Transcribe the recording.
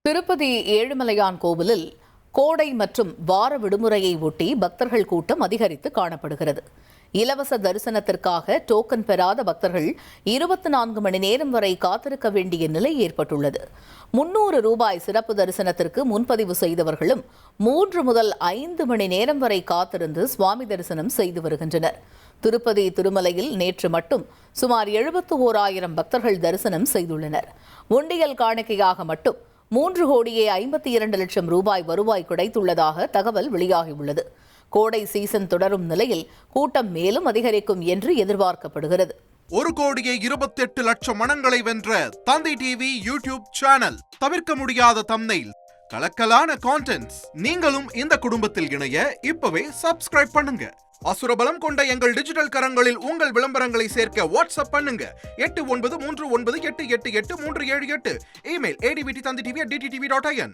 திருப்பதி ஏழுமலையான் கோவிலில் கோடை மற்றும் வார விடுமுறையை ஒட்டி பக்தர்கள் கூட்டம் அதிகரித்து காணப்படுகிறது. இலவச தரிசனத்திற்காக டோக்கன் பெறாத பக்தர்கள் 24 மணி நேரம் வரை காத்திருக்க வேண்டிய நிலை ஏற்பட்டுள்ளது. 300 ரூபாய் சிறப்பு தரிசனத்திற்கு முன்பதிவு செய்தவர்களும் 3 முதல் 5 மணி நேரம் வரை காத்திருந்து சுவாமி தரிசனம் செய்து வருகின்றனர். திருப்பதி திருமலையில் நேற்று மட்டும் சுமார் 71,000 பக்தர்கள் தரிசனம் செய்துள்ளனர். உண்டியல் காணிக்கையாக மட்டும் 3,52,00,000 ரூபாய் வருவாய் கிடைத்துள்ளதாக தகவல் வெளியாகியுள்ளது. கோடை சீசன் தொடரும் நிலையில் கூட்டம் மேலும் அதிகரிக்கும் என்று எதிர்பார்க்கப்படுகிறது. 1,28,00,000 மனங்களை வென்ற தந்தி டிவி யூடியூப் சேனல். தவிர்க்க முடியாத தம்ப்நெயில், கலக்கலான கான்டென்ட்ஸ். நீங்களும் இந்த குடும்பத்தில் இணைய இப்பவே சப்ஸ்கிரைப் பண்ணுங்க. அசுரபலம் கொண்ட எங்கள் டிஜிட்டல் கரங்களில் உங்கள் விளம்பரங்களை சேர்க்க வாட்ஸ்அப் பண்ணுங்க. 8939888838. Email advtthanditv@dttv.in.